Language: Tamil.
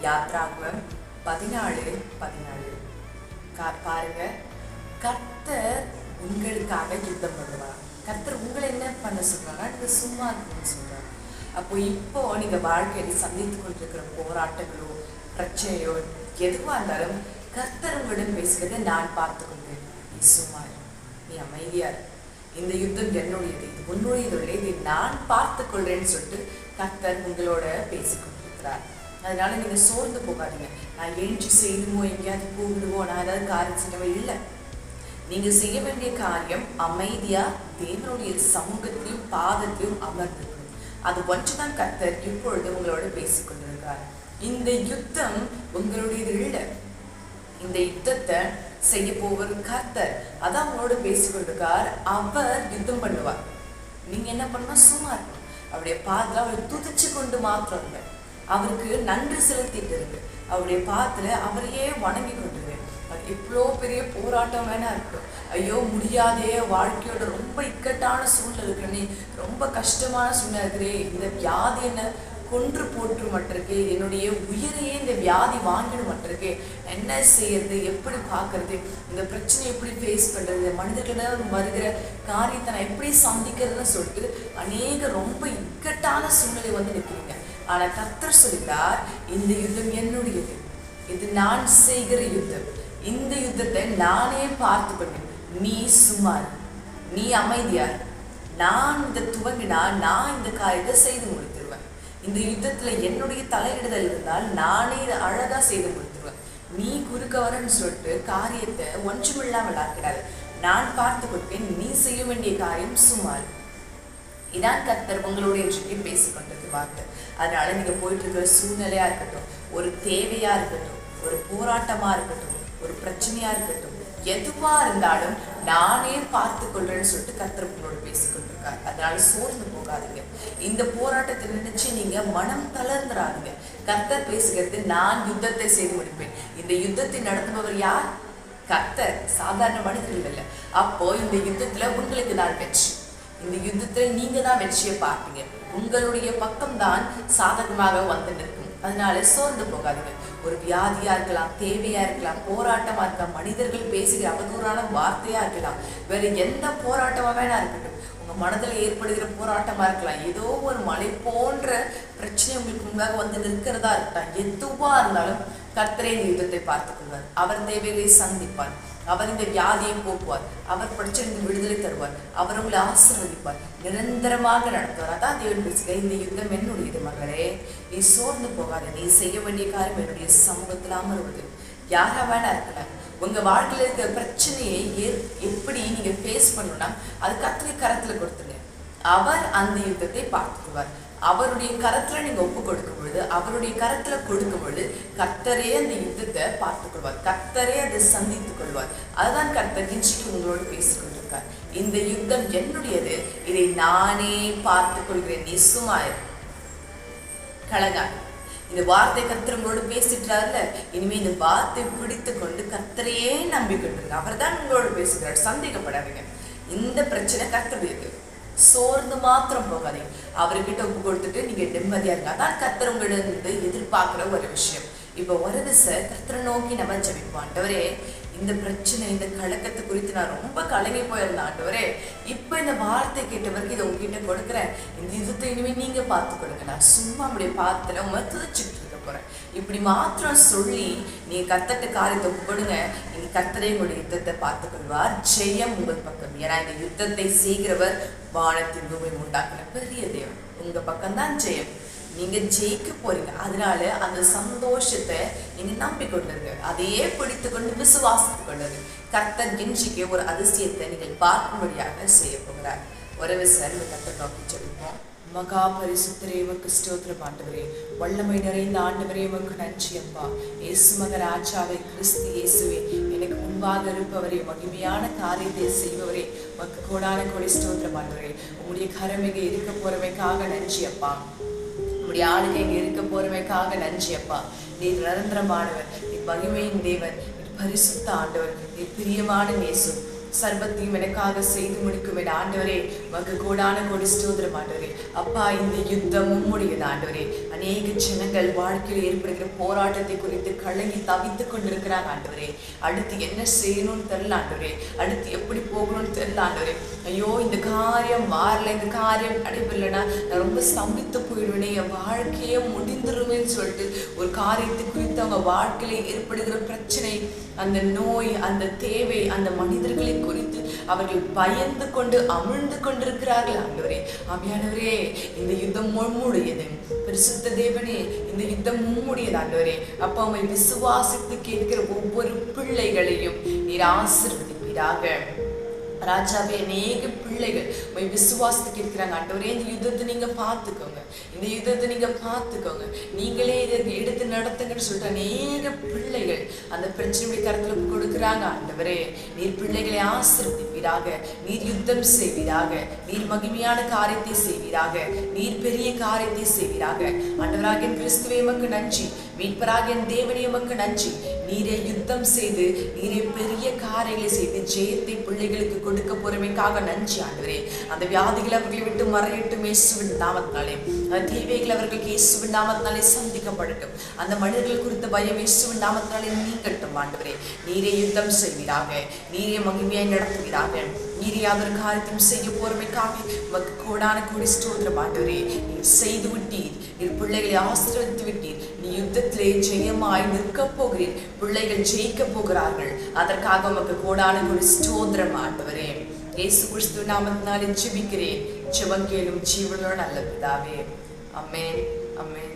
யாத்ராகமம் 14:14. பாருங்க, கர்த்தர் உங்களுக்காக யுத்தம் பண்ணுவார். கர்த்தர் உங்களை என்ன பண்ண சொல்றாங்க? நீங்க சும்மா இருக்கணும்னு சொல்றாங்க. அப்போ இப்போ நீங்க வாழ்க்கையில சந்தித்து கொண்டிருக்கிற போராட்டங்களோ பிரச்சனையோ எதுவா இருந்தாலும் கர்த்தர் உங்களிடம் பேசுகிறத நான் பார்த்துக்கொண்டேன். நீ சும்மா நீ அமைதியா இரு. இந்த யுத்தம் என்னுடையது, இது உன்னுடையது, இதை நான் பார்த்துக் கொள்றேன்னு சொல்லிட்டு கர்த்தர் உங்களோட பேசிக்கொண்டிருக்கிறார். அதனால நீங்க சோர்ந்து போகாதீங்க. நான் எழுச்சி செய்யணுமோ, எங்கேயாவது போகணுமோ, நான் ஏதாவது காரியம் செய்யணுமோ இல்லை. நீங்க செய்ய வேண்டிய காரியம் அமைதியா தேவனுடைய சமூகத்திலும் பாதத்திலும் அமர்ந்திருக்கணும். அது ஒன்றுதான் கர்த்தர் இப்பொழுது உங்களோட பேசிக்கொண்டிருக்கார். இந்த யுத்தம் உங்களுடையது இல்லை. இந்த யுத்தத்தை செய்ய போவது கர்த்தர். அதான் உங்களோட பேசிக்கொண்டிருக்கார். அவர் யுத்தம் பண்ணுவார். நீங்க என்ன பண்ணணும்? சும்மா இருக்கணும். அவருடைய பாதத்துல அவரை துதிச்சு கொண்டு மாத்திரம் இல்லை, அவருக்கு நன்றி செலுத்திட்டு இருக்கு. அவருடைய பாதத்துல அவரையே வணங்கி கொண்டிருக்க. அது எவ்வளோ பெரிய போராட்டம் வேணா இருக்கட்டும். ஐயோ முடியாதே, வாழ்க்கையோட ரொம்ப இக்கட்டான சூழ்நிலை இருக்கிறனே, ரொம்ப கஷ்டமான சூழ்நிலை இருக்கிறே, இந்த வியாதி என்ன கொன்று போற்று மட்டிருக்கு, என்னுடைய உயிரையே இந்த வியாதி வாங்கிடு மட்டிருக்கு, என்ன செய்யறது, எப்படி பார்க்கறது, இந்த பிரச்சனை எப்படி ஃபேஸ் பண்ணுறது, மனிதர்களிடம் வருகிற காரியத்தை நான் எப்படி சந்திக்கிறதுன்னு சொல்லிட்டு அநேக ரொம்ப இக்கட்டான சூழ்நிலை வந்து நிற்கிறீங்க. ஆனால் கர்த்தர் சொல்லிட்டார், இந்த யுத்தம் என்னுடையது, இது நான் செய்கிற யுத்தம், இந்த யுத்தத்தை நானே பார்த்து கொண்டேன். நீ சுமார், நீ அமைதியார், நான் இந்த துவங்கினா நான் இந்த காரியத்தை செய்து முடித்துருவேன். இந்த யுத்தத்துல என்னுடைய தலையிடுதல் இருந்தால் நானே இதை அழகா செய்து முடித்துருவேன். நீ குறுக்க வரன்னு சொல்லிட்டு காரியத்தை ஒன்றுமில்லாமல் ஆக்கிறாரு. நான் பார்த்து கொடுப்பேன். நீ செய்ய வேண்டிய காரியம் சுமார். இதான் கர்த்தர் உங்களுடைய இன்றைக்கு பேசிக்கொண்டது வார்த்தை. அதனால நீங்க போயிட்டு இருக்கிற சூழ்நிலையா இருக்கட்டும், ஒரு தேவையா இருக்கட்டும், ஒரு போராட்டமா இருக்கட்டும், ஒரு பிரச்சனையா இருக்கட்டும், எதுவா இருந்தாலும் நானே பார்த்து கொள்றேன்னு சொல்லிட்டு கர்த்தர் உங்களோட பேசிக்கொண்டிருக்காரு. அதனால சோர்ந்து போகாதீங்க. இந்த போராட்டத்தை நினைச்சு நீங்க மனம் தளர்ந்துடாதீங்க. கர்த்தர் பேசுகிறது, நான் யுத்தத்தை செய்து முடிப்பேன். இந்த யுத்தத்தை நடத்துபவர் யார்? கர்த்தர், சாதாரண மனிதர்கள் இல்லை. அப்போ இந்த யுத்தத்துல உங்களுக்கு நான் வெற்றி. இந்த யுத்தத்துல நீங்க தான் வெற்றியை பார்ப்பீங்க. உங்களுடைய பக்கம் தான் சாதகமாக வந்து நிற்கும். அதனால சோர்ந்து போகாதீங்க. ஒரு வியாதியா இருக்கலாம், தேவையா இருக்கலாம், போராட்டமா இருக்கலாம், மனிதர்கள் பேசுகிற அவதூறான வார்த்தையா இருக்கலாம், வேற எந்த போராட்டமா வேணா இருக்கட்டும், உங்க மனதில் ஏற்படுகிற போராட்டமா இருக்கலாம், ஏதோ ஒரு மலை போன்ற பிரச்சனை உங்களுக்கு முன்பாக வந்து நிற்கிறதா இருக்கலாம், எதுவா இருந்தாலும் கர்த்தரே இந்த யுத்தத்தை பார்த்துக் கொள்வார். அவர் தேவைகளை சந்திப்பார். அவர் இந்த வியாதியை போக்குவார். அவர் பிரச்சனைக்கு விடுதலை தருவார். அவர் உங்களை ஆசீர்வதிப்பார், நிரந்தரமாக நடத்துவார். அதான் தேவன் பேசுகிற, இந்த யுத்தம் என்னுடையது மகளே, நீ சோர்ந்து போகாத. நீ செய்ய வேண்டிய காரியம் என்னுடைய சமூகத்தில் அமர்வது. யாரா வேணா இருக்கலாம். உங்க வாழ்க்கையில இருக்கிற பிரச்சனையை எப்படி நீங்க ஃபேஸ் பண்ணணும்னா அது கர்த்தருடைய கரத்துல கொடுத்துருங்க. அவர் அந்த யுத்தத்தை பார்த்துக்குவார். அவருடைய கரத்துல நீங்க ஒப்பு கொடுக்கும் பொழுது, அவருடைய கரத்துல கொடுக்கும் பொழுது கர்த்தரே அந்த யுத்தத்தை பார்த்துக் கொள்வார். கர்த்தரே அதை சந்தித்துக் கொள்வார். அதுதான் கர்த்தர் இன்றைக்கு உங்களோடு பேசிக் கொண்டிருக்கார். இந்த யுத்தம் என்னுடையது, இதை நானே பார்த்துக் கொள்கிறேன். நீ சும்மா கலகா. இந்த வார்த்தை கர்த்தர் உங்களோடு பேசிட்டார்ல, இனிமே இந்த வார்த்தை பிடித்து கொண்டு கர்த்தரையே நம்பிக்கொண்டிருங்க. அவர் தான் உங்களோடு பேசுகிறார். சந்தேகப்படாதீங்க. இந்த பிரச்சனை கர்த்தருடையது. சோர்ந்து மாத்திரம் போகாதீங்க. அவர்கிட்ட ஒப்பு கொடுத்துட்டு நீங்க நிம்மதியா இருங்க. அதான் கர்த்தர் உங்களிடம் எதிர்பார்க்கிற ஒரு விஷயம். இப்ப ஒரு திசை கர்த்தரை நோக்கி நம்ம ஜெபிப்போம். ஆண்டவரே, இந்த பிரச்சனை, இந்த கலக்கத்தை குறித்து நான் ரொம்ப கலங்கி போயிருந்தேன். ஆண்டவரே, இப்ப இந்த வார்த்தை கேட்டவருக்கு இதை உங்ககிட்ட கொடுக்குறேன். இந்த யுத்தத்தை இனிமே நீங்க பார்த்து கொடுங்க. நான் சும்மா அப்படியே பார்த்துல உங்க துதிச்சுட்டு இருக்க போறேன். இப்படி மாத்திரம் சொல்லி நீங்க கர்த்தர்ட்ட காரியத்தை கொடுங்க. நீங்க கர்த்தரை உங்களுடைய யுத்தத்தை பார்த்துக் கொள்வார். ஜெயம் உங்கள் பக்கம். ஏன்னா இந்த யுத்தத்தை செய்கிறவர் வானத்தின் பூமி உண்டாக்குற பெரிய தேவன். உங்க பக்கம்தான் ஜெயம். நீங்க ஜெயிக்க போறீங்க. அதனால அந்த சந்தோஷத்தை நீங்க நம்பிக்கொண்டிருங்க. அதையே பிடித்து கொண்டு விசுவாசித்துக் கொள்ளுங்க. கர்த்தர் இன்றைக்கு ஒரு அதிசயத்தை நீங்கள் பார்க்கும்படியாக செய்ய போகிறார். ஒரு விசை கர்த்தர் நோக்கி சொல்லிப்போம். மகா பரிசுத்தரே, உமக்கு ஸ்தோத்திரம் ஆண்டவரே. வல்லமை நிறைந்த ஆண்டவரே, உமக்கு நன்றி அப்பா. இயேசு மகராஜாவே, கிறிஸ்து இயேசுவே, எனக்கு முன்பாக இருப்பவரே, மகிமையான காரியத்தை செய்பவரே, உமக்கு கோடான கோடி ஸ்தோத்திரம் ஆண்டவரே. உங்களுடைய கரமிக இருக்க போறவைக்காக நன்றி அப்பா. உங்களுடைய ஆளுகை இங்க இருக்க போறவைக்காக நன்றி அப்பா. நீர் நிரந்தரமானவர், நீ மகிமையின் தேவன், நீ பரிசுத்த ஆண்டவர், நீ பிரியமான நேசு. சர்வத்தையும் எனக்காக செய்து முடிக்கும் என் ஆண்டவரே, உமக்கு கோடான கோடி ஸ்தோத்திரம் ஆண்டவரே. அப்பா, இந்த யுத்தம் உம்முடையது ஆண்டவரே. அநேக ஜனங்கள் வாழ்க்கையில் ஏற்படுகிற போராட்டத்தை குறித்து கலங்கி தவித்துக் கொண்டிருக்கிறாங்க ஆண்டவரே. அடுத்து என்ன செய்யணும்னு தெரியல ஆண்டவரே, அடுத்து எப்படி போகணும்னு தெரியல ஆண்டவரே. ஐயோ இந்த காரியம் மாறல, இந்த காரியம் நடைபெறலைன்னா நான் ரொம்ப ஸ்தம்பித்து போயிடுவேனே, என் வாழ்க்கையே முடிந்துருவேன்னு சொல்லிட்டு ஒரு காரியத்தை குறித்து அவங்க வாழ்க்கையில ஏற்படுகிற பிரச்சனை, அந்த நோய், அந்த தேவை, அந்த மனிதர்களை குறித்து அவர்கள் பயந்து கொண்டு அமிழ்ந்து கொண்டிருக்கிறார்கள் ஆண்டவரே. ஆவியானவரே, இந்த யுத்தம் உம்முடையது. பரிசுத்த தேவனே, இந்த யுத்தம் உம்முடையது ஆண்டவரே. அப்பா, உம்மை விசுவாசித்து கேட்கிற ஒவ்வொரு பிள்ளைகளையும் நீர் ஆசீர்வதிப்பீராக. ராஜாவே, அநேக பிள்ளைகள் உம்மை விசுவாசத்துக்கு இருக்கிறாங்க ஆண்டவரே. இந்த யுத்தத்தை நீங்க பார்த்துக்கோங்க, இந்த யுத்தத்தை நீங்க பார்த்துக்கோங்க, நீங்களே இதை எடுத்து நடத்துங்கன்னு சொல்லிட்டு அநேக பிள்ளைகள் அந்த பிரச்சனையுடைய கருத்துல கொடுக்குறாங்க ஆண்டவரே. நீர் பிள்ளைகளை ஆசீர்வதிப்பீராக, நீர் யுத்தம் செய்வீராக, நீர் மகிமையான காரியத்தை செய்வீராக, நீர் பெரிய காரியத்தை செய்வீராக. ஆண்டவராகிய கிறிஸ்துவே உமக்கு நன்றி, மீட்பராகிய தேவனே உமக்கு நன்றி. நீரே யுத்தம் செய்து, நீரே பெரிய காரியங்களை செய்து ஜெயத்தை பிள்ளைகளுக்கு கொடுக்க போறமைக்காக நன்றி ஆண்டவரே. அந்த வியாதிகள் அவர்களை விட்டு மறையட்டும் இயேசுவின் நாமத்தினாலே. அந்த தேவைகள் அவர்களுக்கு இயேசுவின் நாமத்தினாலே சந்திக்கப்படட்டும். அந்த மனிதர்கள் குறித்த பயம் இயேசுவின் நாமத்தினாலே நீங்கட்டும் ஆண்டவரே. நீரே யுத்தம் செய்வீராக, நீரே மகிமையாய் நடத்துவீராக. நீரே அதற்கு காரியத்தையும் செய்ய போறமைக்காக உமக்கு கோடான கோடி ஸ்தோத்திரம் ஆண்டவரே. நீர் செய்து விட்டீர், நீர் பிள்ளைகளை ஆசீர்வதித்து விட்டீர். நீ யுத்தத்திலே ஜெயமாய் நிற்க போகிறீர், பிள்ளைகள் ஜெயிக்க போகிறார்கள். அதற்காக உமக்கு கோடான கோடி ஸ்தோத்திரம் ஆண்டவரே. இயேசு கிறிஸ்து நாமத்தினாலே ஜெபிக்கிறேன், ஜெபம் கேளும் ஜீவனுள்ள நல்ல பிதாவே. ஆமென், ஆமென்.